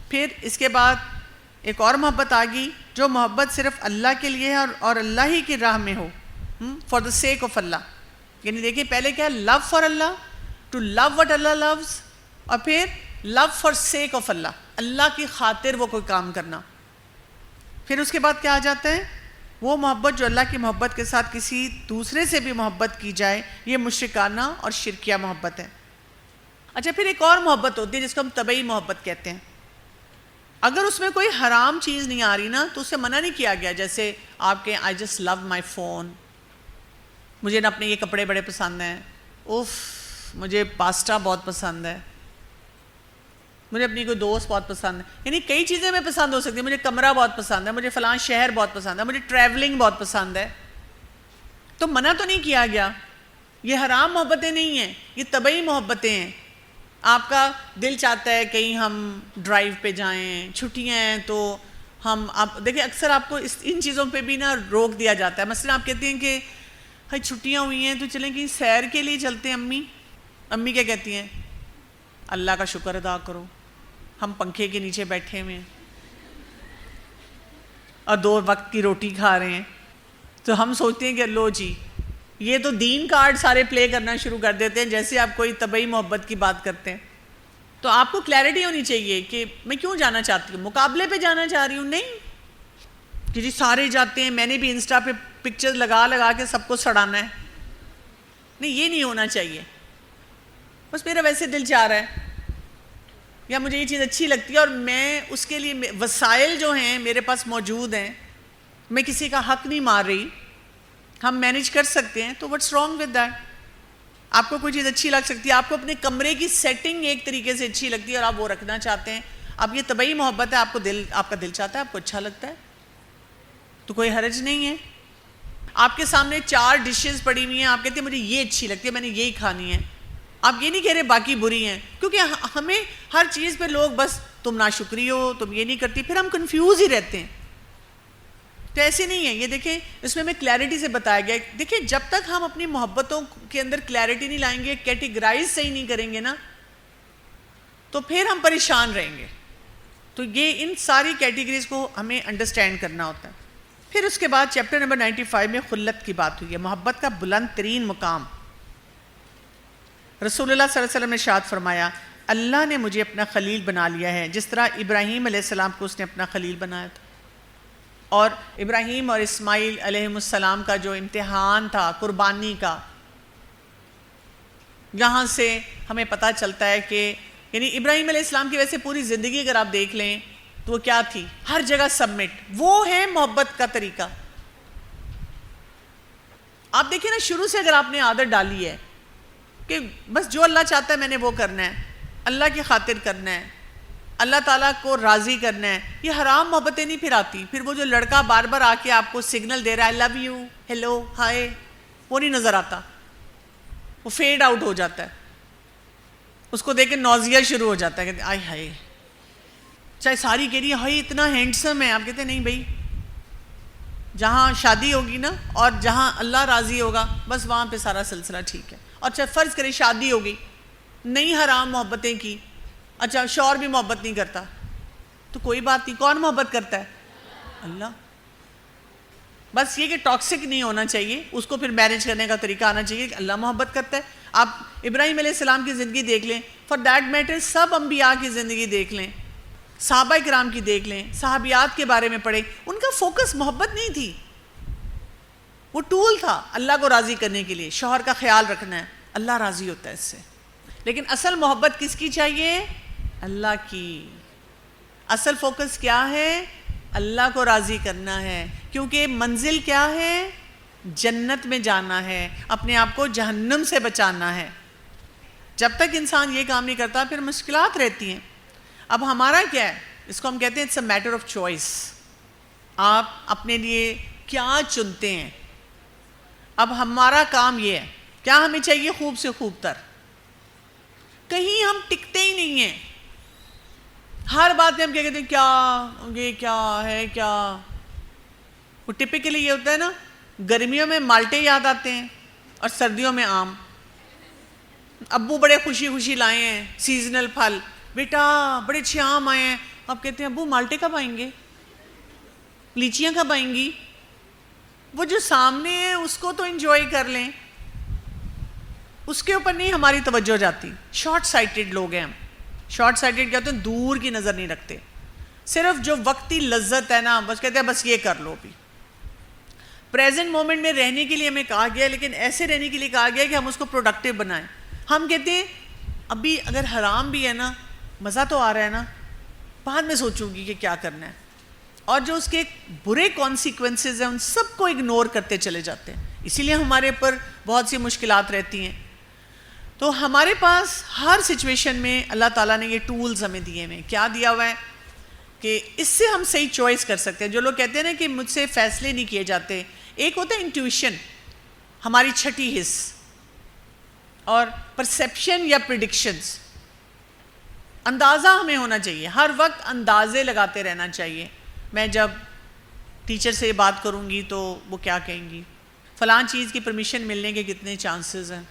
پھر اس کے بعد ایک اور محبت آ گئی جو محبت صرف اللہ کے لیے ہے اور اللہ ہی کی راہ میں ہو، فار دا سیک آف اللہ. یعنی دیکھیں پہلے کیا ہے، love for Allah, to love what Allah loves, اور پھر لو فار سیک آف اللہ، اللہ کی خاطر وہ کوئی کام کرنا. پھر اس کے بعد کیا آ جاتا ہے، وہ محبت جو اللہ کی محبت کے ساتھ کسی دوسرے سے بھی محبت کی جائے، یہ مشرکانہ اور شرکیہ محبت ہے. اچھا پھر ایک اور محبت ہوتی ہے جس کو ہم طبعی محبت کہتے ہیں. اگر اس میں کوئی حرام چیز نہیں آ رہی نا تو اسے منع نہیں کیا گیا. جیسے آپ کے I just love my phone, مجھے نا اپنے یہ کپڑے بڑے پسند ہیں، مجھے پاستا بہت پسند ہے، مجھے اپنی کوئی دوست بہت پسند ہے. یعنی کئی چیزیں میں پسند ہو سکتی ہیں، مجھے کمرہ بہت پسند ہے، مجھے فلاں شہر بہت پسند ہے، مجھے ٹریولنگ بہت پسند ہے. تو منع تو نہیں کیا گیا. یہ حرام محبتیں نہیں ہیں، یہ طبعی محبتیں ہیں. آپ کا دل چاہتا ہے کہیں ہم ڈرائیو پہ جائیں، چھٹیاں ہیں تو آپ دیکھیں اکثر آپ کو ان چیزوں پہ بھی نا روک دیا جاتا ہے. مثلا آپ کہتے ہیں کہ بھائی چھٹیاں ہوئی ہیں تو چلیں کہیں سیر کے لیے چلتے ہیں. امی کیا کہتی ہیں، اللہ کا شکر ادا کرو ہم پنکھے کے نیچے بیٹھے ہوئے ہیں اور 2 وقت کی روٹی کھا رہے ہیں. تو ہم سوچتے ہیں کہ لو جی یہ تو دین کارڈ سارے پلے کرنا شروع کر دیتے ہیں جیسے آپ کوئی طبعی محبت کی بات کرتے ہیں. تو آپ کو کلیئرٹی ہونی چاہیے کہ میں کیوں جانا چاہتی ہوں، مقابلے پہ جانا چاہ رہی ہوں نہیں کہ جی سارے جاتے ہیں میں نے بھی انسٹا پہ پکچر لگا کے سب کو سڑانا ہے. نہیں، یہ نہیں ہونا چاہیے. بس میرا ویسے دل چاہ رہا ہے یا مجھے یہ چیز اچھی لگتی ہے اور میں اس کے لیے وسائل جو ہیں میرے پاس موجود ہیں، میں کسی کا حق نہیں مار رہی، ہم مینیج کر سکتے ہیں، تو what's wrong with that؟ آپ کو کوئی چیز اچھی لگ سکتی ہے، آپ کو اپنے کمرے کی سیٹنگ ایک طریقے سے اچھی لگتی ہے اور آپ وہ رکھنا چاہتے ہیں. اب یہ طبعی محبت ہے، آپ کا دل چاہتا ہے، آپ کو اچھا لگتا ہے تو کوئی حرج نہیں ہے. آپ کے سامنے 4 ڈشز پڑی ہوئی ہیں، آپ کہتے ہیں مجھے یہ اچھی لگتی ہے، میں نے یہی کھانی ہے. آپ یہ نہیں کہہ رہے باقی بری ہیں، کیونکہ ہمیں ہر چیز پہ لوگ بس تم ناشکری ہو، تم یہ نہیں کرتی، پھر ہم کنفیوز ہی رہتے ہیں. تو ایسے نہیں ہے. یہ دیکھیں اس میں کلیئرٹی سے بتایا گیا. دیکھیں جب تک ہم اپنی محبتوں کے اندر کلیئرٹی نہیں لائیں گے، کیٹیگرائز صحیح نہیں کریں گے نا، تو پھر ہم پریشان رہیں گے. تو یہ ان ساری کیٹیگریز کو ہمیں انڈرسٹینڈ کرنا ہوتا ہے. پھر اس کے بعد چیپٹر نمبر 95 میں خلت کی بات ہوئی ہے، محبت کا بلند ترین مقام. رسول اللہ صلی اللہ علیہ وسلم نے ارشاد فرمایا، اللہ نے مجھے اپنا خلیل بنا لیا ہے جس طرح ابراہیم علیہ السلام کو اس نے اپنا خلیل بنایا تھا. اور ابراہیم اور اسماعیل علیہ السلام کا جو امتحان تھا قربانی کا، یہاں سے ہمیں پتہ چلتا ہے کہ یعنی ابراہیم علیہ السلام کی ویسے پوری زندگی اگر آپ دیکھ لیں تو وہ کیا تھی، ہر جگہ سبمٹ. وہ ہے محبت کا طریقہ. آپ دیکھیں نا شروع سے اگر آپ نے عادت ڈالی ہے کہ بس جو اللہ چاہتا ہے میں نے وہ کرنا ہے، اللہ کی خاطر کرنا ہے، اللہ تعالیٰ کو راضی کرنا ہے، یہ حرام محبتیں نہیں پھر آتی. پھر وہ جو لڑکا بار بار آ کے آپ کو سگنل دے رہا ہے لو یو، ہیلو، ہائے، وہ نہیں نظر آتا، وہ فیڈ آؤٹ ہو جاتا ہے. اس کو دیکھ کے نوزیا شروع ہو جاتا ہے کہ آئے ہائے، چاہے ساری کہہ رہی ہے ہائے اتنا ہینڈسم ہے، آپ کہتے ہیں نہیں بھائی، جہاں شادی ہوگی نا اور جہاں اللہ راضی ہوگا بس وہاں پہ سارا سلسلہ ٹھیک ہے. اور چاہے فرض کرے شادی ہوگی، نہیں حرام محبتیں کی، اچھا شوہر بھی محبت نہیں کرتا تو کوئی بات نہیں. کون محبت کرتا ہے؟ اللہ. بس یہ کہ ٹاکسک نہیں ہونا چاہیے، اس کو پھر مینیج کرنے کا طریقہ آنا چاہیے کہ اللہ محبت کرتا ہے. آپ ابراہیم علیہ السلام کی زندگی دیکھ لیں، فار دیٹ میٹر سب انبیاء کی زندگی دیکھ لیں، صحابہ کرام کی دیکھ لیں، صحابیات کے بارے میں پڑھیں، ان کا فوکس محبت نہیں تھی، وہ ٹول تھا اللہ کو راضی کرنے کے لیے. شوہر کا خیال رکھنا ہے، اللہ راضی ہوتا ہے اس سے. لیکن اصل محبت کس کی چاہیے؟ اللہ کی. اصل فوکس کیا ہے؟ اللہ کو راضی کرنا ہے. کیونکہ منزل کیا ہے؟ جنت میں جانا ہے، اپنے آپ کو جہنم سے بچانا ہے. جب تک انسان یہ کام نہیں کرتا پھر مشکلات رہتی ہیں. اب ہمارا کیا ہے؟ اس کو ہم کہتے ہیں it's a matter of choice. آپ اپنے لیے کیا چنتے ہیں. اب ہمارا کام یہ ہے، کیا ہمیں چاہیے خوب سے خوب تر. کہیں ہم ٹکتے ہی نہیں ہیں، ہر بات میں ہم کیا کہتے ہیں، کیا یہ کیا ہے کیا. وہ ٹپیکلی یہ ہوتا ہے نا، گرمیوں میں مالٹے یاد آتے ہیں اور سردیوں میں آم. ابو بڑے خوشی خوشی لائے ہیں سیزنل پھل، بیٹا بڑے اچھے آم آئے ہیں، آپ کہتے ہیں ابو مالٹے کب آئیں گے, لیچیاں کب آئیں گی؟ وہ جو سامنے ہے اس کو تو انجوائے کر لیں, اس کے اوپر نہیں ہماری توجہ جاتی. شارٹ سائٹڈ لوگ ہیں ہم. شارٹ سائٹڈ کیا ہوتے ہیں؟ دور کی نظر نہیں رکھتے, صرف جو وقتی لذت ہے نا بس کہتے ہیں بس یہ کر لو. بھی پریزنٹ مومنٹ میں رہنے کے لیے ہمیں کہا گیا, لیکن ایسے رہنے کے لیے کہا گیا کہ ہم اس کو پروڈکٹیو بنائیں. ہم کہتے ہیں ابھی اگر حرام بھی ہے نا, مزہ تو آ رہا ہے نا, بعد میں سوچوں گی کہ کیا کرنا ہے, اور جو اس کے برے کانسیکوینسز ہیں ان سب کو اگنور کرتے چلے جاتے ہیں. اسی لیے ہمارے پر بہت سی مشکلات رہتی ہیں. تو ہمارے پاس ہر سچویشن میں اللہ تعالیٰ نے یہ ٹولز ہمیں دیے ہیں. کیا دیا ہوا ہے کہ اس سے ہم صحیح چوائس کر سکتے ہیں. جو لوگ کہتے ہیں نا کہ مجھ سے فیصلے نہیں کیے جاتے, ایک ہوتا ہے انٹیویشن, ہماری چھٹی حس, اور پرسیپشن یا پریڈکشنز. اندازہ ہمیں ہونا چاہیے, ہر وقت اندازے لگاتے رہنا چاہیے. میں جب ٹیچر سے بات کروں گی تو وہ کیا کہیں گی, فلاں چیز کی پرمیشن ملنے کے کتنے چانسز ہیں,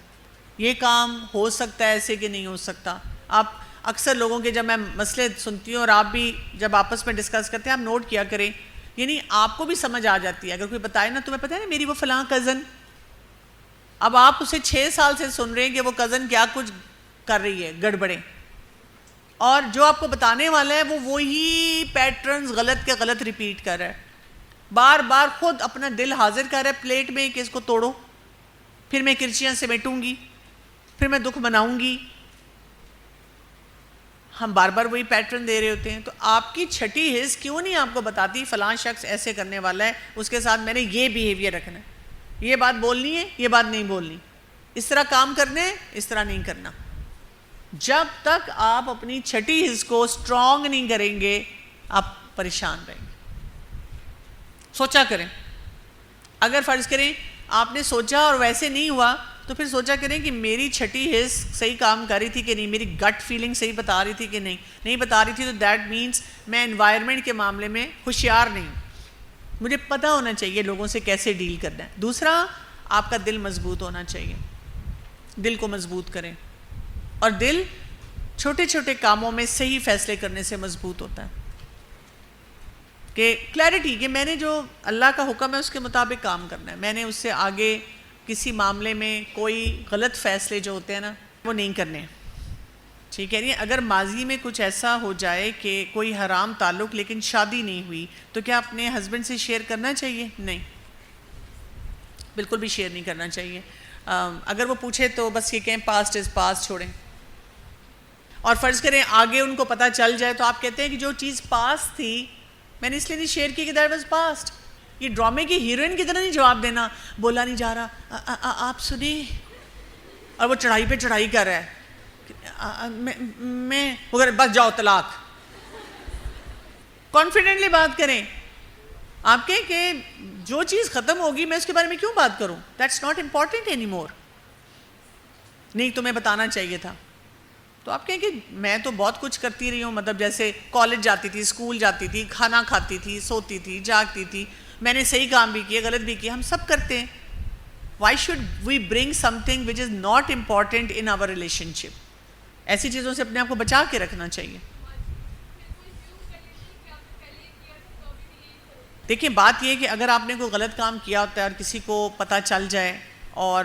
یہ کام ہو سکتا ہے ایسے کہ نہیں ہو سکتا. آپ اکثر لوگوں کے جب میں مسئلے سنتی ہوں اور آپ بھی جب آپس میں ڈسکس کرتے ہیں, آپ نوٹ کیا کریں, یعنی آپ کو بھی سمجھ آ جاتی ہے. اگر کوئی بتائے نا تمہیں پتہ ہے نا میری وہ فلاں کزن, اب آپ اسے 6 سال سے سن رہے ہیں کہ وہ کزن کیا کچھ کر رہی ہے گڑبڑیں, اور جو آپ کو بتانے والا ہے وہ وہی پیٹرنز غلط کے غلط ریپیٹ کر رہا ہے. بار بار خود اپنا دل حاضر کر رہا ہے پلیٹ میں کہ اس کو توڑو, پھر میں کرچیاں سمیٹوں گی, پھر میں دکھ مناؤں گی. ہم بار بار وہی پیٹرن دے رہے ہوتے ہیں. تو آپ کی چھٹی حس کیوں نہیں آپ کو بتاتی فلاں شخص ایسے کرنے والا ہے, اس کے ساتھ میں نے یہ بیہیویئر رکھنا ہے, یہ بات بولنی ہے, یہ بات نہیں بولنی, اس طرح کام کرنے ہیں, اس طرح نہیں کرنا. جب تک آپ اپنی چھٹی حس کو سٹرونگ نہیں کریں گے آپ پریشان رہیں گے. سوچا کریں, اگر فرض کریں آپ نے سوچا اور ویسے نہیں ہوا تو پھر سوچا کریں کہ میری چھٹی حس صحیح کام کر رہی تھی کہ نہیں, میری گٹ فیلنگ صحیح بتا رہی تھی کہ نہیں بتا رہی تھی, تو دیٹ مینس میں انوائرمنٹ کے معاملے میں ہوشیار نہیں. مجھے پتہ ہونا چاہیے لوگوں سے کیسے ڈیل کرنا ہے. دوسرا, آپ کا دل مضبوط ہونا چاہیے. دل کو مضبوط کریں, اور دل چھوٹے چھوٹے کاموں میں صحیح فیصلے کرنے سے مضبوط ہوتا ہے. کہ کلیئرٹی کہ میں نے جو اللہ کا حکم ہے اس کے مطابق کام کرنا ہے, میں نے اس سے آگے کسی معاملے میں کوئی غلط فیصلے جو ہوتے ہیں نا وہ نہیں کرنے. ٹھیک ہے. اگر ماضی میں کچھ ایسا ہو جائے کہ کوئی حرام تعلق لیکن شادی نہیں ہوئی, تو کیا اپنے ہسبینڈ سے شیئر کرنا چاہیے؟ نہیں, بالکل بھی شیئر نہیں کرنا چاہیے. اگر وہ پوچھے تو بس یہ کہیں پاسٹ از پاسٹ, چھوڑیں. اور فرض کریں آگے ان کو پتہ چل جائے تو آپ کہتے ہیں کہ جو چیز پاسٹ تھی میں نے اس لیے نہیں شیئر کی کہ دیٹ واز پاسٹ. یہ ڈرامے کی ہیروئن کی طرح نہیں جواب دینا, بولا نہیں جا رہا, آپ سنیں, اور وہ چڑھائی پہ چڑھائی کر رہا ہے, میں بس جاؤ طلاق. کانفیڈنٹلی بات کریں. آپ کہیں کہ جو چیز ختم ہوگی میں اس کے بارے میں کیوں بات کروں, that's not important any more. نہیں تمہیں بتانا چاہیے تھا. تو آپ کہیں کہ میں تو بہت کچھ کرتی رہی ہوں, مطلب جیسے کالج جاتی تھی, اسکول جاتی تھی, کھانا کھاتی تھی, سوتی تھی, جاگتی تھی, میں نے صحیح کام بھی کیے, غلط بھی کیے, ہم سب کرتے ہیں. Why should we bring something which is not important in our relationship. ایسی چیزوں سے اپنے آپ کو بچا کے رکھنا چاہیے. دیکھیں بات یہ ہے کہ اگر آپ نے کوئی غلط کام کیا ہوتا ہے اور کسی کو پتہ چل جائے اور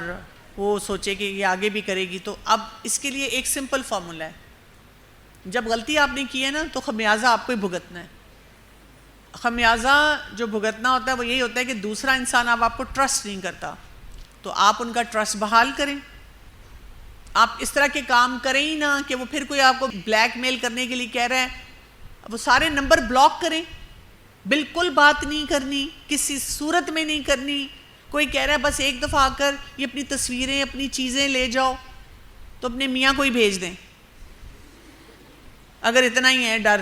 وہ سوچے کہ یہ آگے بھی کرے گی, تو اب اس کے لیے ایک سمپل فارمولا ہے. جب غلطی آپ نے کی ہے نا تو خمیازہ آپ کو ہی بھگتنا ہے. خمیازہ جو بھگتنا ہوتا ہے وہ یہی ہوتا ہے کہ دوسرا انسان اب آپ کو ٹرسٹ نہیں کرتا, تو آپ ان کا ٹرسٹ بحال کریں. آپ اس طرح کے کام کریں ہی نہ کہ وہ پھر کوئی آپ کو بلیک میل کرنے کے لیے کہہ رہا ہے, وہ سارے نمبر بلاک کریں. بالکل بات نہیں کرنی, کسی صورت میں نہیں کرنی. کوئی کہہ رہا ہے بس ایک دفعہ آ کر یہ اپنی تصویریں, اپنی چیزیں لے جاؤ, تو اپنے میاں کو ہی بھیج دیں اگر اتنا ہی ہے ڈر.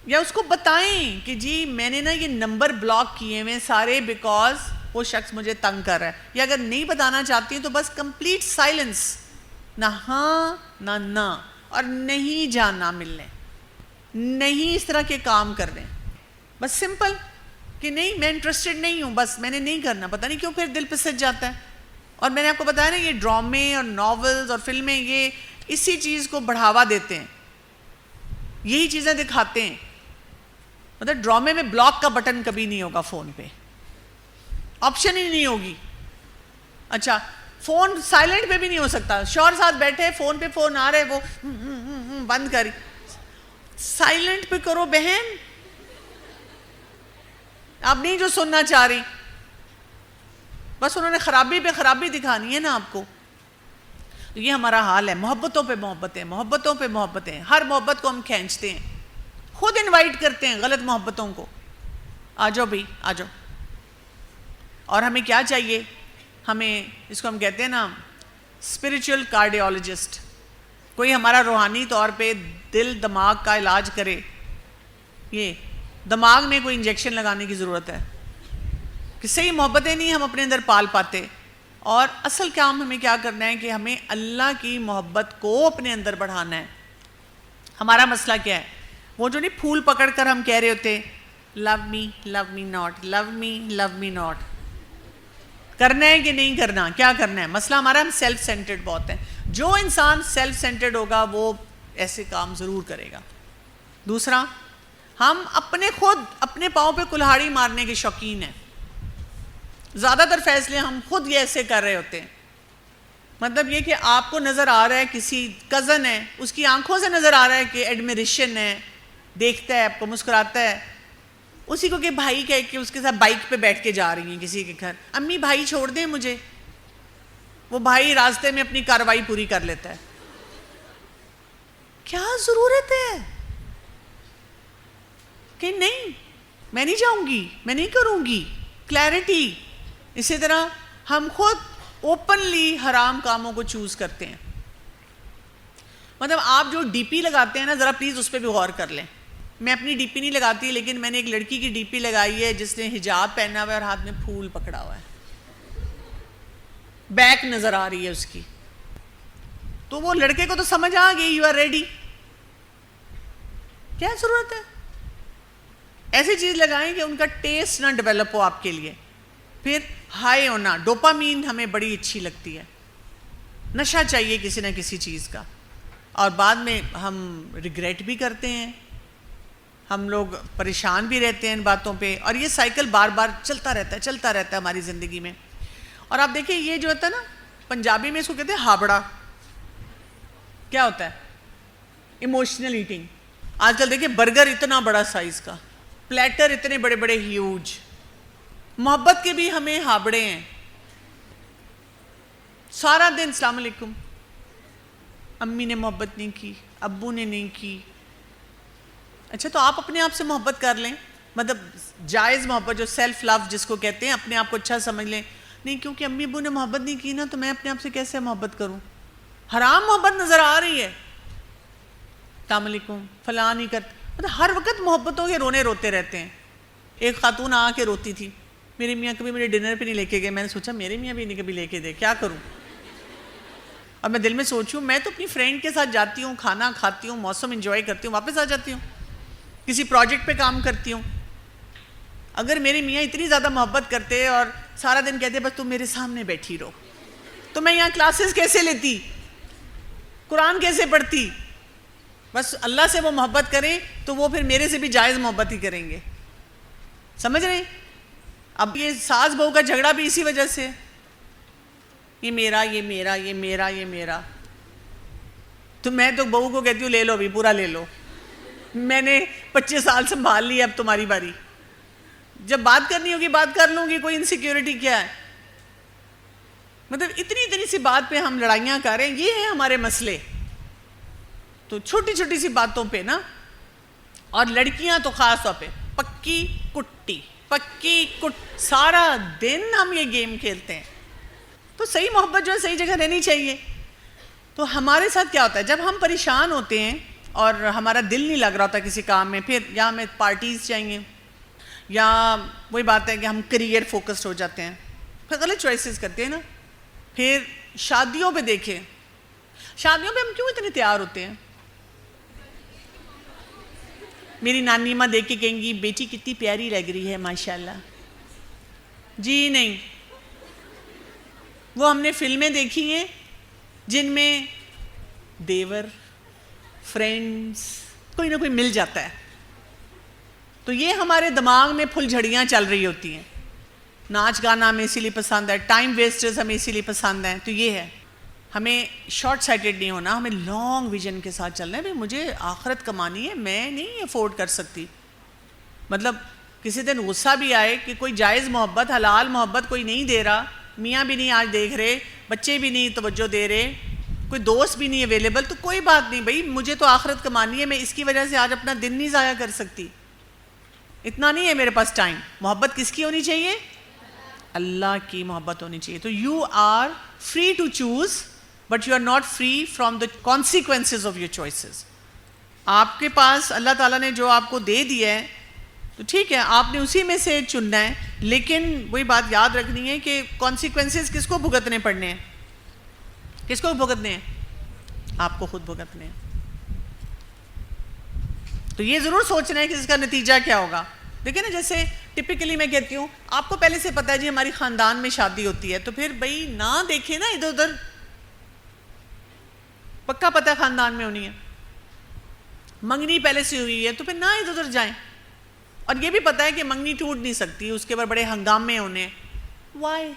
یا اس کو بتائیں کہ جی میں نے نا یہ نمبر بلاک کیے ہوئے سارے بیکاز وہ شخص مجھے تنگ کر رہا ہے. یا اگر نہیں بتانا چاہتی ہیں تو بس کمپلیٹ سائلنس, نہ ہاں نہ اور نہیں جانا ملنے, نہیں اس طرح کے کام کر دیں. بس سمپل کہ نہیں میں انٹرسٹڈ نہیں ہوں, بس میں نے نہیں کرنا. پتہ نہیں کیوں پھر دل پہ سج جاتا ہے. اور میں نے آپ کو بتایا نا یہ ڈرامے اور ناولز اور فلمیں یہ اسی چیز کو بڑھاوا دیتے ہیں. یہی چیزیں دکھاتے ہیں. مطلب ڈرامے میں بلاک کا بٹن کبھی نہیں ہوگا فون پہ, آپشن ہی نہیں ہوگی. اچھا فون سائلنٹ پہ بھی نہیں ہو سکتا, شوہر ساتھ بیٹھے فون پہ فون آ رہے, وہ بند کری, سائلنٹ پہ کرو بہن, آپ نہیں جو سننا چاہ رہی. بس انہوں نے خرابی پہ خرابی دکھانی ہے نا آپ کو. یہ ہمارا حال ہے, محبتوں پہ محبتیں, محبتوں پہ محبتیں, ہر محبت کو ہم کھینچتے ہیں, خود انوائٹ کرتے ہیں غلط محبتوں کو. آ جاؤ بھائی آ جاؤ. اور ہمیں کیا چاہیے, ہمیں اس کو ہم کہتے ہیں نا اسپریچول کارڈیولوجسٹ, کوئی ہمارا روحانی طور پہ دل دماغ کا علاج کرے. یہ دماغ میں کوئی انجیکشن لگانے کی ضرورت ہے کہ صحیح محبتیں نہیں ہم اپنے اندر پال پاتے. اور اصل کام ہمیں کیا کرنا ہے کہ ہمیں اللہ کی محبت کو اپنے اندر بڑھانا ہے. ہمارا مسئلہ کیا ہے, وہ جو نہیں پھول پکڑ کر ہم کہہ رہے ہوتے لو می ناٹ, لو می ناٹ, کرنا ہے کہ نہیں کرنا, کیا کرنا ہے. مسئلہ ہمارا ہم سیلف سینٹرڈ بہت ہیں. جو انسان سیلف سینٹرڈ ہوگا وہ ایسے کام ضرور کرے گا. دوسرا, ہم خود اپنے پاؤں پہ کلہاڑی مارنے کے شوقین ہیں. زیادہ تر فیصلے ہم خود یہ ایسے کر رہے ہوتے ہیں. مطلب یہ کہ آپ کو نظر آ رہا ہے کسی کزن ہے, اس کی آنکھوں سے نظر آ رہا ہے کہ ایڈمیریشن ہے, دیکھتا ہے آپ کو, مسکراتا ہے, اسی کو کہ بھائی کہہ کے اس کے ساتھ بائک پہ بیٹھ کے جا رہی ہیں کسی کے گھر, امی بھائی چھوڑ دیں مجھے. وہ بھائی راستے میں اپنی کارروائی پوری کر لیتا ہے. کیا ضرورت ہے کہ نہیں میں نہیں جاؤں گی, میں نہیں کروں گی, کلیئرٹی. اسی طرح ہم خود اوپنلی حرام کاموں کو چوز کرتے ہیں. مطلب آپ جو ڈی پی لگاتے ہیں نا, ذرا پلیز اس پہ بھی غور کر لیں. میں اپنی ڈی پی نہیں لگاتی, لیکن میں نے ایک لڑکی کی ڈی پی لگائی ہے جس نے حجاب پہنا ہوا ہے اور ہاتھ میں پھول پکڑا ہوا ہے, بیک نظر آ رہی ہے اس کی. تو وہ لڑکے کو تو سمجھ آ گئی یو آر ریڈی. کیا ضرورت ہے, ایسی چیز لگائیں کہ ان کا ٹیسٹ نہ ڈیولپ ہو آپ کے لیے. پھر ہائی ہونا, ڈوپامین ہمیں بڑی اچھی لگتی ہے, نشہ چاہیے کسی نہ کسی چیز کا, اور بعد میں ہم ریگریٹ بھی کرتے ہیں, ہم لوگ پریشان بھی رہتے ہیں ان باتوں پہ, اور یہ سائیکل بار بار چلتا رہتا ہے ہماری زندگی میں. اور آپ دیکھیں یہ جو ہوتا ہے نا, پنجابی میں اس کو کہتے ہیں ہابڑا. کیا ہوتا ہے, ایموشنل ایٹنگ. آج کل دیکھیں برگر اتنا بڑا سائز کا, پلیٹر اتنے بڑے بڑے ہیوج. محبت کے بھی ہمیں ہابڑے ہیں. سارا دن السلام علیکم, امی نے محبت نہیں کی, ابو نے نہیں کی. اچھا تو آپ اپنے آپ سے محبت کر لیں, مطلب جائز محبت جو سیلف لو جس کو کہتے ہیں, اپنے آپ کو اچھا سمجھ لیں. نہیں کیونکہ امی ابو نے محبت نہیں کی نا, تو میں اپنے آپ سے کیسے محبت کروں. حرام محبت نظر آ رہی ہے, السلام علیکم فلاں نہیں کرتے. مطلب ہر وقت محبتوں کے رونے روتے رہتے ہیں. ایک خاتون آ کے روتی تھی, میرے میاں کبھی میرے ڈنر پہ نہیں لے کے گئے. میں نے سوچا میرے میاں بھی نہیں کبھی لے کے دے, کیا کروں. اور میں دل میں سوچوں میں تو اپنی فرینڈ کے ساتھ جاتی ہوں, کھانا کھاتی ہوں, موسم انجوائے کرتی ہوں, واپس آ جاتی ہوں, کسی پروجیکٹ پہ کام کرتی ہوں. اگر میرے میاں اتنی زیادہ محبت کرتے اور سارا دن کہتے بس تم میرے سامنے بیٹھی رہو, تو میں یہاں کلاسز کیسے لیتی, قرآن کیسے پڑھتی. بس اللہ سے وہ محبت کریں تو وہ پھر میرے سے بھی جائز محبت ہی کریں گے. سمجھ رہے ہیں. اب یہ ساس بہو کا جھگڑا بھی اسی وجہ سے, یہ میرا یہ میرا یہ میرا یہ میرا. تو میں تو بہو کو کہتی ہوں لے لو بھی, پورا لے لو, میں نے 25 سال سنبھال لی, اب تمہاری باری. جب بات کرنی ہوگی بات کر لوں گی, کوئی انسیکیورٹی کیا ہے. مطلب اتنی سی بات پہ ہم لڑائیاں کر رہے ہیں, یہ ہیں ہمارے مسئلے. تو چھوٹی چھوٹی سی باتوں پہ نا, اور لڑکیاں تو خاص طور پہ پکی کٹی سارا دن ہم یہ گیم کھیلتے ہیں. تو صحیح محبت جو ہے صحیح جگہ رہنی چاہیے. تو ہمارے ساتھ کیا ہوتا ہے, جب ہم پریشان ہوتے ہیں اور ہمارا دل نہیں لگ رہا ہوتا کسی کام میں, پھر یا ہمیں پارٹیز چاہیے, یا وہی بات ہے کہ ہم کریئر فوکسڈ ہو جاتے ہیں, پھر غلط چوائسیز کرتے ہیں نا. پھر شادیوں پہ دیکھیں, شادیوں پہ ہم کیوں اتنے تیار ہوتے ہیں. میری نانی ماں دیکھ کے کہیں گی بیٹی کتنی پیاری لگ رہی ہے ماشاءاللہ. جی نہیں, وہ ہم نے فلمیں دیکھی ہیں جن میں دیور, فرینڈز, کوئی نہ کوئی مل جاتا ہے. تو یہ ہمارے دماغ میں پھل جھڑیاں چل رہی ہوتی ہیں. ناچ گانا ہمیں اسی لیے پسند ہے, ٹائم ویسٹرز ہمیں اسی لیے پسند ہیں. تو یہ ہے, ہمیں شارٹ سائٹڈ نہیں ہونا, ہمیں لانگ ویژن کے ساتھ چلنا ہے. بھئی مجھے آخرت کمانی ہے, میں نہیں افورڈ کر سکتی. مطلب کسی دن غصہ بھی آئے کہ کوئی جائز محبت, حلال محبت کوئی نہیں دے رہا, میاں بھی نہیں آج دیکھ رہے, بچے بھی نہیں توجہ دے رہے, کوئی دوست بھی نہیں اویلیبل, تو کوئی بات نہیں بھئی, مجھے تو آخرت کمانی ہے, میں اس کی وجہ سے آج اپنا دن نہیں ضائع کر سکتی, اتنا نہیں ہے میرے پاس ٹائم. محبت کس کی ہونی چاہیے؟ اللہ کی محبت ہونی چاہیے. تو you are free to choose, but you are not free from the consequences of your choices. آپ کے پاس اللہ تعالیٰ نے جو آپ کو دے دیا ہے تو ٹھیک ہے, آپ نے اسی میں سے چننا ہے, لیکن وہی بات یاد رکھنی ہے کہ کانسیکوینسز کس کو بھگتنے پڑنے ہیں؟ کس کو بھگتنے ہیں؟ آپ کو خود بھگتنے ہیں. تو یہ ضرور سوچنا ہے کہ اس کا نتیجہ کیا ہوگا. دیکھیں نا, جیسے ٹپیکلی میں کہتی ہوں, آپ کو پہلے سے پتا ہے جی ہماری خاندان میں شادی ہوتی ہے, تو پھر بھئی نہ دیکھیں نا ادھر ادھر, پکا پتہ ہے خاندان میں ہونی ہے. منگنی پہلے سے ہوئی ہے تو پھر نہ ادھر ادھر جائیں, اور یہ بھی پتا ہے کہ منگنی ٹوٹ نہیں سکتی, اس کے بعد بڑے ہنگامے ہونے. وائی؟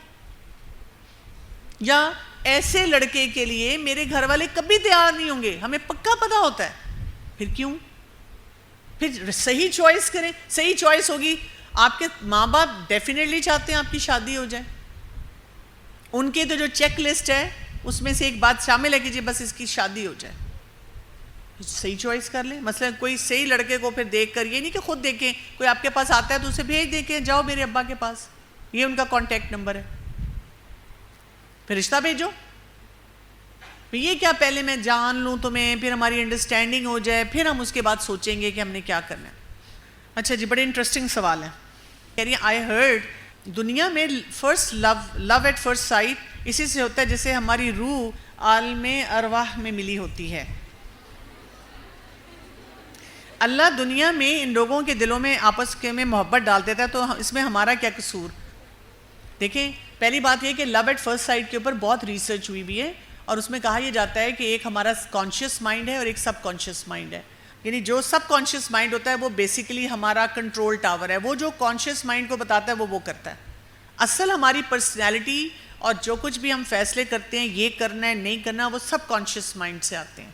یا ایسے لڑکے کے لیے میرے گھر والے کبھی تیار نہیں ہوں گے, ہمیں پکا پتا ہوتا ہے, پھر کیوں؟ پھر صحیح چوائس کریں. صحیح چوائس ہوگی, آپ کے ماں باپ ڈیفینیٹلی چاہتے ہیں آپ کی شادی ہو جائے, ان کے تو جو چیک لسٹ ہے اس میں سے ایک بات شامل ہے کہ جی بس اس کی شادی ہو جائے. صحیح چوائس کر لیں. مثلا کوئی صحیح لڑکے کو پھر دیکھ کر, یہ نہیں کہ خود دیکھیں, کوئی آپ کے پاس آتا ہے تو اسے بھیج دیں کہ جاؤ میرے ابا کے پاس, یہ ان کا کانٹیکٹ نمبر ہے, پھر رشتہ بھیجو. یہ کیا پہلے میں جان لوں تمہیں, پھر ہماری انڈرسٹینڈنگ ہو جائے, پھر ہم اس کے بعد سوچیں گے کہ ہم نے کیا کرنا ہے. اچھا جی, بڑے انٹرسٹنگ سوال ہے. کہہ رہی ہیں آئی ہرڈ دنیا میں first love at first sight اسی سے ہوتا ہے جیسے ہماری روح عالم ارواح میں ملی ہوتی ہے. اللہ دنیا میں ان لوگوں کے دلوں میں آپس کے میں محبت ڈال دیتا ہے, تو اس میں ہمارا کیا قصور؟ دیکھیں, پہلی بات یہ کہ لو ایٹ فرسٹ سائٹ کے اوپر بہت ریسرچ ہوئی بھی ہے, اور اس میں کہا یہ جاتا ہے کہ ایک ہمارا کانشیس مائنڈ ہے اور ایک سب کانشیس مائنڈ ہے. یعنی جو سب کانشیس مائنڈ ہوتا ہے وہ بیسیکلی ہمارا کنٹرول ٹاور ہے, وہ جو کانشیس مائنڈ کو بتاتا ہے وہ کرتا ہے. اصل ہماری پرسنالٹی اور جو کچھ بھی ہم فیصلے کرتے ہیں, یہ کرنا ہے نہیں کرنا, وہ سب کانشیس مائنڈ سے آتے ہیں.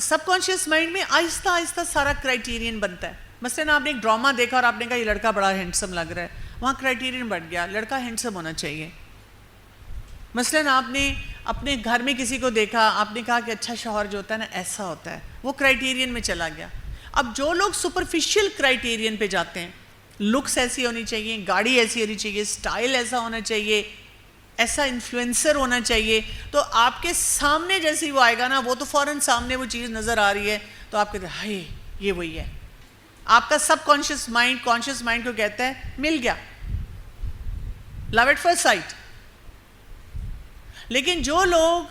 سب کانشیس مائنڈ میں آہستہ آہستہ سارا کرائٹیرین بنتا ہے. مثلا آپ نے ایک ڈرامہ دیکھا اور آپ نے کہا یہ لڑکا بڑا ہینڈسم لگ رہا ہے, وہاں کرائٹیرین بڑھ گیا, لڑکا ہینڈسم ہونا چاہیے. مثلا آپ نے اپنے گھر میں کسی کو دیکھا, آپ نے کہا کہ اچھا شوہر جو ہوتا ہے نا ایسا ہوتا ہے, وہ کرائٹیرین میں چلا گیا. اب جو لوگ سپرفیشل کرائٹیرین پہ جاتے ہیں, لکس ایسی ہونی چاہیے, گاڑی ایسی ہونی چاہیے, سٹائل ایسا ہونا چاہیے, ایسا انفلوئنسر ہونا چاہیے, تو آپ کے سامنے جیسے وہ آئے گا نا, وہ تو فوراً سامنے وہ چیز نظر آ رہی ہے, تو آپ کہتے ہیں ہائے یہ وہی ہے. آپ کا سب کانشیس مائنڈ کو کہتا ہے مل گیا, لو ایٹ فرسٹ سائٹ. لیکن جو لوگ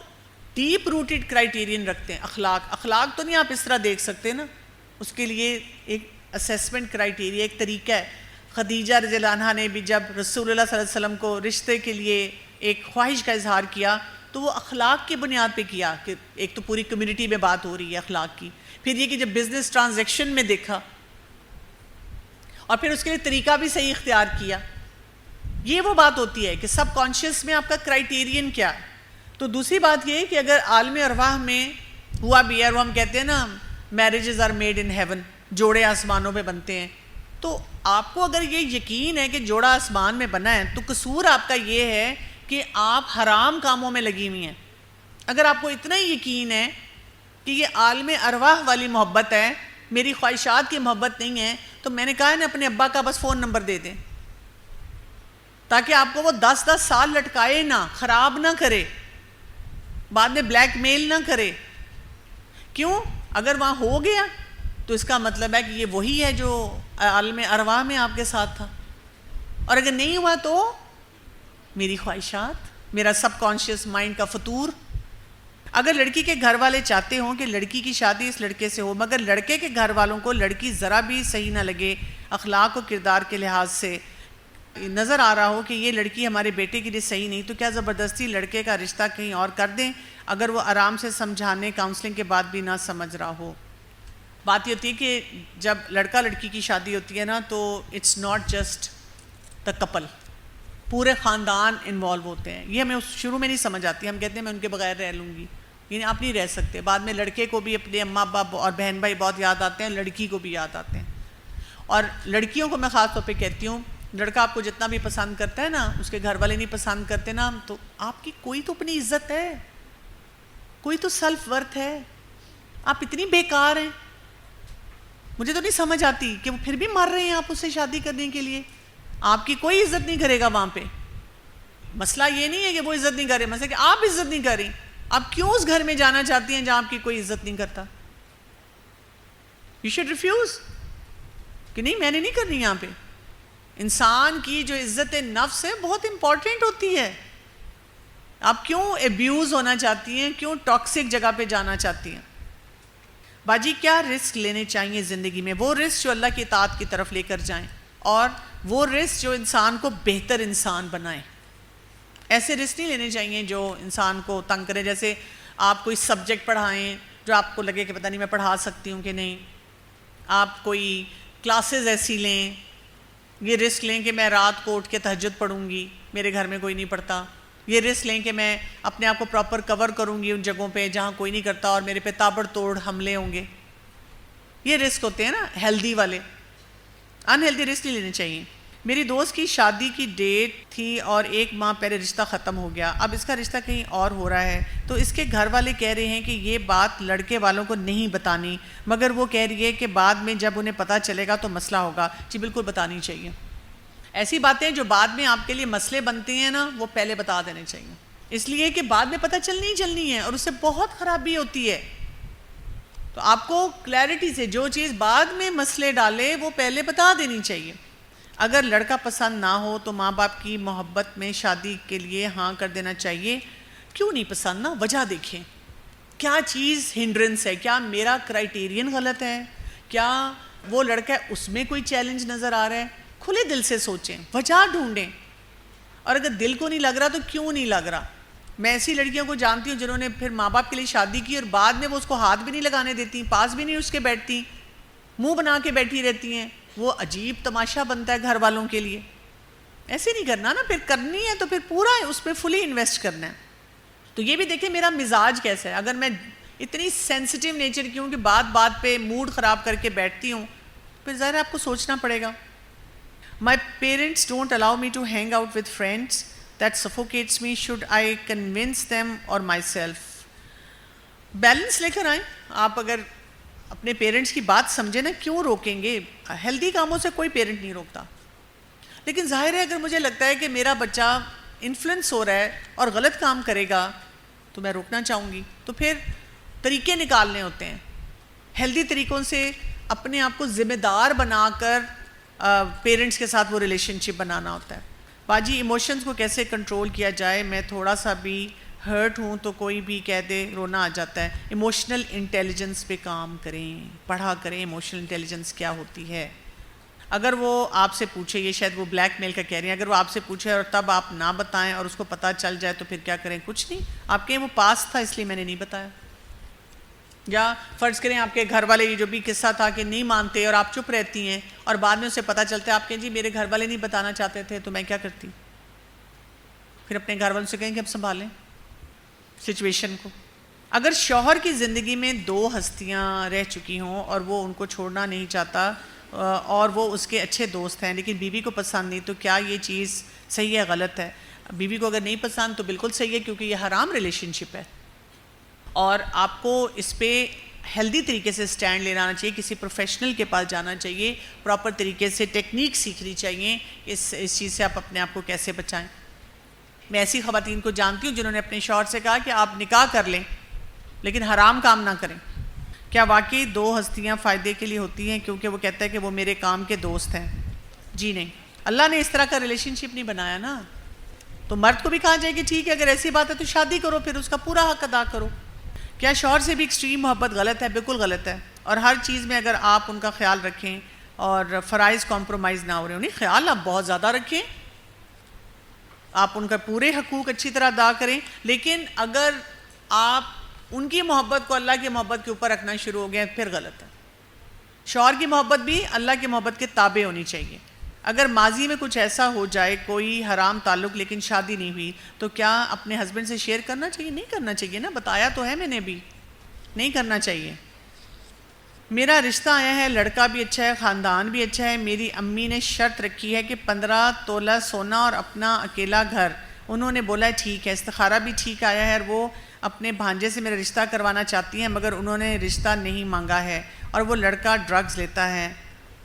ڈیپ روٹڈ کرائٹیرین رکھتے ہیں, اخلاق تو نہیں آپ اس طرح دیکھ سکتے نا, اس کے لیے ایک اسیسمنٹ کرائٹیریا, ایک طریقہ ہے. خدیجہ رضی اللہ عنہا نے بھی جب رسول اللہ صلی اللہ علیہ وسلم کو رشتے کے لیے ایک خواہش کا اظہار کیا, تو وہ اخلاق کی بنیاد پہ کیا, کہ ایک تو پوری کمیونٹی میں بات ہو رہی ہے اخلاق کی, پھر یہ کہ جب بزنس ٹرانزیکشن میں دیکھا, اور پھر اس کے لیے طریقہ بھی صحیح اختیار کیا. یہ وہ بات ہوتی ہے کہ سب کانشیس میں آپ کا کرائٹیرین کیا ہے. تو دوسری بات یہ ہے کہ اگر عالم ارواح میں ہوا بھی ہے, اور وہ ہم کہتے ہیں نا marriages are made in heaven, جوڑے آسمانوں پہ بنتے ہیں, تو آپ کو اگر یہ یقین ہے کہ جوڑا آسمان میں بنا ہے, تو قصور آپ کا یہ ہے کہ آپ حرام کاموں میں لگی ہوئی ہیں. اگر آپ کو اتنا ہی یقین ہے کہ یہ عالم ارواح والی محبت ہے, میری خواہشات کی محبت نہیں ہے, تو میں نے کہا ہے نا اپنے ابا کا بس فون نمبر دے دیں, تاکہ آپ کو وہ 10 سال لٹکائے نہ, خراب نہ کرے, بعد میں بلیک میل نہ کرے. کیوں؟ اگر وہاں ہو گیا تو اس کا مطلب ہے کہ یہ وہی ہے جو عالم ارواح میں آپ کے ساتھ تھا, اور اگر نہیں ہوا تو میری خواہشات, میرا سب کانشیس مائنڈ کا فطور. اگر لڑکی کے گھر والے چاہتے ہوں کہ لڑکی کی شادی اس لڑکے سے ہو, مگر لڑکے کے گھر والوں کو لڑکی ذرا بھی صحیح نہ لگے, اخلاق و کردار کے لحاظ سے نظر آ رہا ہو کہ یہ لڑکی ہمارے بیٹے کے لیے صحیح نہیں, تو کیا زبردستی لڑکے کا رشتہ کہیں اور کر دیں, اگر وہ آرام سے سمجھانے کاؤنسلنگ کے بعد بھی نہ سمجھ رہا ہو. بات یہ ہوتی ہے کہ جب لڑکا لڑکی کی شادی ہوتی ہے نا تو it's not just the couple, پورے خاندان انوالو ہوتے ہیں. یہ ہمیں شروع میں نہیں سمجھ آتی، ہم کہتے ہیں میں ان کے بغیر رہ لوں گی، یعنی آپ نہیں رہ سکتے. بعد میں لڑکے کو بھی اپنے اماں ابا اور بہن بھائی بہت یاد آتے ہیں، لڑکی کو بھی یاد آتے ہیں. اور لڑکیوں کو میں خاص طور پہ کہتی ہوں، لڑکا آپ کو جتنا بھی پسند کرتا ہے نا، اس کے گھر والے نہیں پسند کرتے نا، تو آپ کی کوئی تو اپنی عزت ہے، کوئی تو سیلف ورتھ ہے. آپ اتنی بیکار ہیں، مجھے تو نہیں سمجھ آتی کہ وہ پھر بھی مر رہے ہیں آپ اس سے شادی کرنے کے لیے. آپ کی کوئی عزت نہیں کرے گا وہاں پہ. مسئلہ یہ نہیں ہے کہ وہ عزت نہیں کرے، مسئلہ کہ آپ عزت نہیں کریں. آپ کیوں اس گھر میں جانا چاہتی ہیں جہاں آپ کی کوئی عزت نہیں کرتا؟ یو شوڈ ریفیوز کہ نہیں، میں نے نہیں کرنی. یہاں پہ انسان کی جو عزت نفس ہے بہت امپورٹنٹ ہوتی ہے. آپ کیوں ایبیوز ہونا چاہتی ہیں، کیوں ٹاکسک جگہ پہ جانا چاہتی ہیں؟ باجی کیا رسک لینے چاہیے زندگی میں؟ وہ رسک جو اللہ کی اطاعت کی طرف لے کر جائیں، اور وہ رسک جو انسان کو بہتر انسان بنائیں. ایسے رسک نہیں لینے چاہیے جو انسان کو تنگ کرے. جیسے آپ کوئی سبجیکٹ پڑھائیں جو آپ کو لگے کہ پتہ نہیں میں پڑھا سکتی ہوں کہ نہیں. آپ کوئی کلاسز ایسی لیں، یہ رسک لیں کہ میں رات کو اٹھ کے تہجد پڑھوں گی، میرے گھر میں کوئی نہیں پڑھتا. یہ رسک لیں کہ میں اپنے آپ کو پراپر کور کروں گی ان جگہوں پہ جہاں کوئی نہیں کرتا اور میرے پہ تابڑ توڑ حملے ہوں گے. یہ رسک ہوتے ہیں نا ہیلدی والے. ان ہیلدی رسک نہیں لینے چاہیے. میری دوست کی شادی کی ڈیٹ تھی اور 1 ماہ پہلے رشتہ ختم ہو گیا. اب اس کا رشتہ کہیں اور ہو رہا ہے، تو اس کے گھر والے کہہ رہے ہیں کہ یہ بات لڑکے والوں کو نہیں بتانی، مگر وہ کہہ رہی ہے کہ بعد میں جب انہیں پتہ چلے گا تو مسئلہ ہوگا. جی بالکل بتانی چاہیے. ایسی باتیں جو بعد میں آپ کے لیے مسئلے بنتی ہیں نا، وہ پہلے بتا دینے چاہیے، اس لیے کہ بعد میں پتہ چلنی ہے اور اس سے بہت خرابی ہوتی ہے. تو آپ کو کلیئرٹی سے جو چیز بعد میں مسئلے ڈالے وہ پہلے بتا دینی چاہیے. اگر لڑکا پسند نہ ہو تو ماں باپ کی محبت میں شادی کے لیے ہاں کر دینا چاہیے. کیوں نہیں پسند نا، وجہ دیکھیں کیا چیز ہنڈرنس ہے. کیا میرا کرائیٹیرین غلط ہے؟ کیا وہ لڑکا ہے اس میں کوئی چیلنج نظر آ رہا ہے؟ کھلے دل سے سوچیں، وجہ ڈھونڈیں. اور اگر دل کو نہیں لگ رہا تو کیوں نہیں لگ رہا؟ میں ایسی لڑکیوں کو جانتی ہوں جنہوں نے پھر ماں باپ کے لیے شادی کی اور بعد میں وہ اس کو ہاتھ بھی نہیں لگانے دیتی، پاس بھی نہیں اس کے بیٹھتی، منہ بنا کے بیٹھی رہتی ہیں. وہ عجیب تماشا بنتا ہے گھر والوں کے لیے. ایسے نہیں کرنا نا. پھر کرنی ہے تو پھر پورا اس پہ فلی انویسٹ کرنا ہے. تو یہ بھی دیکھیں میرا مزاج کیسا ہے. اگر میں اتنی سینسٹیو نیچر کی ہوں کہ بات بات پہ موڈ خراب کر کے بیٹھتی ہوں، پھر ظاہر ہے آپ کو سوچنا پڑے گا. My parents don't allow me to hang out with friends. That suffocates me. Should I convince them or myself? Balance لے کر آئیں. آپ اگر اپنے پیرنٹس کی بات سمجھیں نا، کیوں روکیں گے؟ ہیلدی کاموں سے کوئی پیرنٹ نہیں روکتا. لیکن ظاہر ہے اگر مجھے لگتا ہے کہ میرا بچہ انفلوئنس ہو رہا ہے اور غلط کام کرے گا تو میں روکنا چاہوں گی. تو پھر طریقے نکالنے ہوتے ہیں. ہیلدی طریقوں سے اپنے آپ کو ذمہ دار بنا کر پیرنٹس کے ساتھ وہ ریلیشن شپ بنانا ہوتا ہے. باجی ایموشنز کو کیسے کنٹرول کیا جائے؟ میں تھوڑا سا بھی ہرٹ ہوں تو کوئی بھی کہہ دے رونا آ جاتا ہے. ایموشنل انٹیلیجنس پہ کام کریں، پڑھا کریں ایموشنل انٹیلیجنس کیا ہوتی ہے. اگر وہ آپ سے پوچھے، یہ شاید وہ بلیک میل کا کہہ رہی ہیں، اگر وہ آپ سے پوچھے اور تب آپ نہ بتائیں اور اس کو پتہ چل جائے تو پھر کیا کریں؟ کچھ نہیں. آپ کہیں وہ پاس تھا اس لیے میں نے نہیں بتایا. یا فرض کریں آپ کے گھر والے، یہ جو بھی قصہ تھا کہ نہیں مانتے اور آپ چپ رہتی ہیں اور بعد میں اسے پتہ چلتا ہے، آپ کہیں جی میرے گھر والے نہیں بتانا چاہتے تھے تو میں کیا کرتی؟ پھر اپنے گھر والوں سے کہیں کہ اب سنبھالیں سچویشن کو. اگر شوہر کی زندگی میں 2 ہستیاں رہ چکی ہوں اور وہ ان کو چھوڑنا نہیں چاہتا اور وہ اس کے اچھے دوست ہیں لیکن بیوی کو پسند نہیں، تو کیا یہ چیز صحیح ہے غلط ہے؟ بیوی کو اگر نہیں پسند تو بالکل صحیح ہے، کیونکہ یہ حرام ریلیشن شپ ہے. اور آپ کو اس پہ ہیلدی طریقے سے سٹینڈ لینا چاہیے. کسی پروفیشنل کے پاس جانا چاہیے، پراپر طریقے سے ٹیکنیک سیکھنی چاہیے اس چیز سے آپ اپنے آپ کو کیسے بچائیں. میں ایسی خواتین کو جانتی ہوں جنہوں نے اپنے شوہر سے کہا کہ آپ نکاح کر لیں لیکن حرام کام نہ کریں. کیا واقعی 2 ہستیاں فائدے کے لیے ہوتی ہیں کیونکہ وہ کہتا ہے کہ وہ میرے کام کے دوست ہیں؟ جی نہیں، اللہ نے اس طرح کا ریلیشن شپ نہیں بنایا نا. تو مرد کو بھی کہا جائے کہ ٹھیک ہے اگر ایسی بات ہے تو شادی کرو، پھر اس کا پورا حق ادا کرو. کیا شوہر سے بھی ایکسٹریم محبت غلط ہے؟ بالکل غلط ہے. اور ہر چیز میں اگر آپ ان کا خیال رکھیں اور فرائض کمپرومائز نہ ہو رہے، انہیں خیال آپ بہت زیادہ رکھیں، آپ ان کا پورے حقوق اچھی طرح ادا کریں. لیکن اگر آپ ان کی محبت کو اللہ کی محبت کے اوپر رکھنا شروع ہو گئے پھر غلط ہے. شوہر کی محبت بھی اللہ کی محبت کے تابع ہونی چاہیے. اگر ماضی میں کچھ ایسا ہو جائے کوئی حرام تعلق لیکن شادی نہیں ہوئی تو کیا اپنے ہسبینڈ سے شیئر کرنا چاہیے؟ نہیں کرنا چاہیے نا, بتایا تو ہے میں نے بھی, نہیں کرنا چاہیے. میرا رشتہ آیا ہے, لڑکا بھی اچھا ہے, خاندان بھی اچھا ہے. میری امی نے شرط رکھی ہے کہ 15 تولہ سونا اور اپنا اکیلا گھر. انہوں نے بولا ہے ٹھیک ہے, استخارہ بھی ٹھیک آیا ہے اور وہ اپنے بھانجے سے میرا رشتہ کروانا چاہتی ہیں, مگر انہوں نے رشتہ نہیں مانگا ہے اور وہ لڑکا ڈرگز لیتا ہے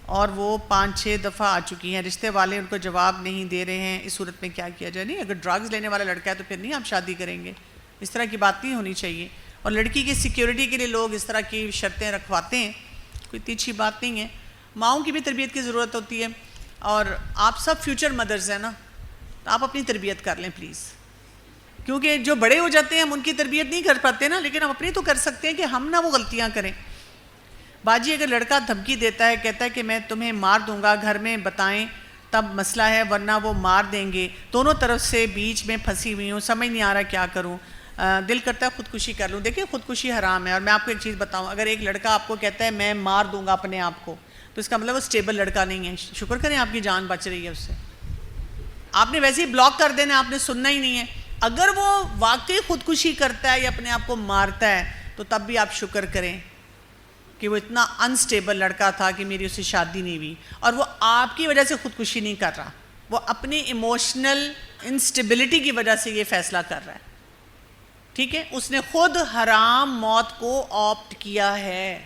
اور وہ 5-6 دفعہ آ چکی ہیں. رشتے والے ان کو جواب نہیں دے رہے ہیں. اس صورت میں کیا کیا جائے؟ نہیں, اگر ڈرگز لینے والا لڑکا ہے تو پھر نہیں آپ شادی کریں گے. اس طرح کی بات نہیں ہونی چاہیے. اور لڑکی کی سیکیورٹی کے لیے لوگ اس طرح کی شرطیں رکھواتے ہیں, کوئی اتنی اچھی بات نہیں ہے. ماؤں کی بھی تربیت کی ضرورت ہوتی ہے, اور آپ سب فیوچر مدرز ہیں نا, تو آپ اپنی تربیت کر لیں پلیز, کیونکہ جو بڑے ہو جاتے ہیں ہم ان کی تربیت نہیں کر پاتے نا, لیکن ہم اپنی تو کر سکتے ہیں کہ ہم نہ وہ غلطیاں کریں. باجی اگر لڑکا دھمکی دیتا ہے, کہتا ہے کہ میں تمہیں مار دوں گا, گھر میں بتائیں تب مسئلہ ہے ورنہ وہ مار دیں گے, دونوں طرف سے بیچ میں پھنسی ہوئی ہوں, سمجھ نہیں آ رہا کیا کروں, دل کرتا ہے خودکشی کر لوں. دیکھیں خودکشی حرام ہے. اور میں آپ کو ایک چیز بتاؤں, اگر ایک لڑکا آپ کو کہتا ہے میں مار دوں گا اپنے آپ کو, تو اس کا مطلب وہ اسٹیبل لڑکا نہیں ہے. شکر کریں آپ کی جان بچ رہی ہے اس سے. آپ نے ویسے ہی بلاک کر دینا, آپ نے سننا ہی نہیں ہے. اگر وہ واقعی خودکشی کرتا ہے یا اپنے آپ کو مارتا ہے تو تب بھی آپ شکر کریں کہ وہ اتنا انسٹیبل لڑکا تھا کہ میری اس سے شادی نہیں ہوئی, اور وہ آپ کی وجہ سے خودکشی نہیں کر رہا, وہ اپنی ایموشنل انسٹیبلٹی کی وجہ سے یہ فیصلہ کر رہا ہے. ٹھیک ہے, اس نے خود حرام موت کو آپٹ کیا ہے,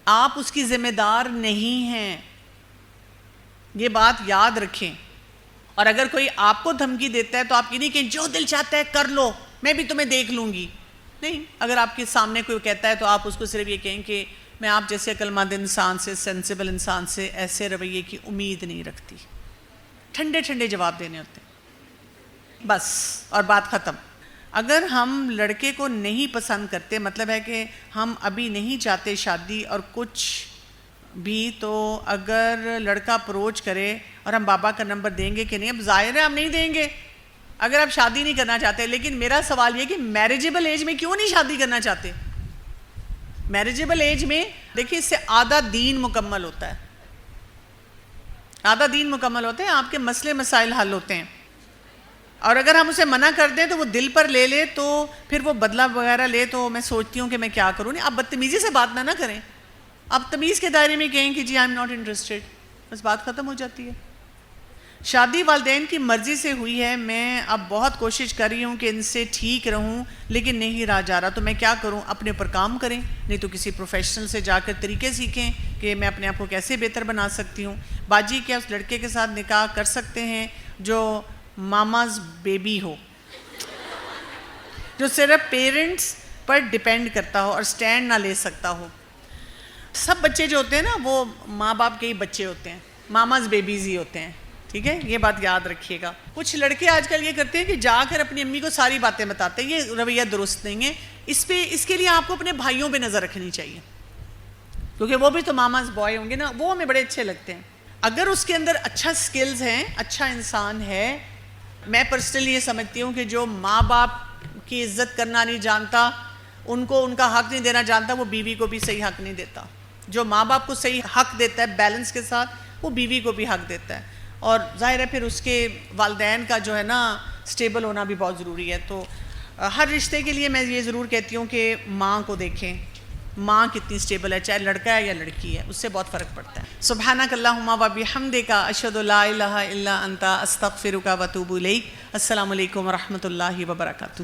آپ اس کی ذمہ دار نہیں ہیں, یہ بات یاد رکھیں. اور اگر کوئی آپ کو دھمکی دیتا ہے تو آپ یہ نہیں کہ جو دل چاہتا ہے کر لو, میں بھی تمہیں دیکھ لوں گی. نہیں, اگر آپ کے سامنے کوئی کہتا ہے تو آپ اس کو صرف یہ کہیں کہ میں آپ جیسے عقلمند انسان سے, سینسیبل انسان سے ایسے رویے کی امید نہیں رکھتی. ٹھنڈے ٹھنڈے جواب دینے ہوتے ہیں بس, اور بات ختم. اگر ہم لڑکے کو نہیں پسند کرتے, مطلب ہے کہ ہم ابھی نہیں چاہتے شادی اور کچھ بھی, تو اگر لڑکا اپروچ کرے اور ہم بابا کا نمبر دیں گے کہ نہیں؟ اب ظاہر ہے ہم نہیں دیں گے اگر آپ شادی نہیں کرنا چاہتے. لیکن میرا سوال یہ کہ میریجیبل ایج میں کیوں نہیں شادی کرنا چاہتے؟ میریجیبل ایج میں دیکھیں اس سے آدھا دین مکمل ہوتا ہے, آدھا دین مکمل ہوتا ہے, آپ کے مسئلے مسائل حل ہوتے ہیں. اور اگر ہم اسے منع کر دیں تو وہ دل پر لے لے, تو پھر وہ بدلہ وغیرہ لے, تو میں سوچتی ہوں کہ میں کیا کروں. نہیں, آپ بدتمیزی سے بات نہ کریں, آپ تمیز کے دائرے میں کہیں کہ جی آئی ایم ناٹ انٹرسٹڈ, بس بات ختم ہو جاتی ہے. شادی والدین کی مرضی سے ہوئی ہے, میں اب بہت کوشش کر رہی ہوں کہ ان سے ٹھیک رہوں لیکن نہیں رہا جا رہا, تو میں کیا کروں؟ اپنے پر کام کریں, نہیں تو کسی پروفیشنل سے جا کر طریقے سیکھیں کہ میں اپنے آپ کو کیسے بہتر بنا سکتی ہوں. باجی کیا اس لڑکے کے ساتھ نکاح کر سکتے ہیں جو ماماز بیبی ہو, جو صرف پیرنٹس پر ڈیپینڈ کرتا ہو اور سٹینڈ نہ لے سکتا ہو؟ سب بچے جو ہوتے ہیں نا وہ ماں باپ کے ہی بچے ہوتے ہیں, ماماز بیبیز ہی ہوتے ہیں. ٹھیک ہے, یہ بات یاد رکھیے گا. کچھ لڑکے آج کل یہ کرتے ہیں کہ جا کر اپنی امی کو ساری باتیں بتاتے ہیں, یہ رویہ درست نہیں ہے. اس کے لیے آپ کو اپنے بھائیوں پہ نظر رکھنی چاہیے, کیونکہ وہ بھی تو ماماز بوائے ہوں گے نا, وہ ہمیں بڑے اچھے لگتے ہیں. اگر اس کے اندر اچھا سکلز ہیں, اچھا انسان ہے, میں پرسنلی یہ سمجھتی ہوں کہ جو ماں باپ کی عزت کرنا نہیں جانتا, ان کو ان کا حق نہیں دینا جانتا, وہ بیوی کو بھی صحیح حق نہیں دیتا. جو ماں باپ کو صحیح حق دیتا ہے بیلنس کے ساتھ, وہ بیوی کو بھی حق دیتا ہے. اور ظاہر ہے پھر اس کے والدین کا جو ہے نا سٹیبل ہونا بھی بہت ضروری ہے. تو ہر رشتے کے لیے میں یہ ضرور کہتی ہوں کہ ماں کو دیکھیں, ماں کتنی سٹیبل ہے, چاہے لڑکا ہے یا لڑکی ہے, اس سے بہت فرق پڑتا ہے. سبحانک اللہم و بحمدک, اشہد لا الہ الا انت, استغفرک و اتوب الیک. السلام علیکم و رحمۃ اللہ وبرکاتہ.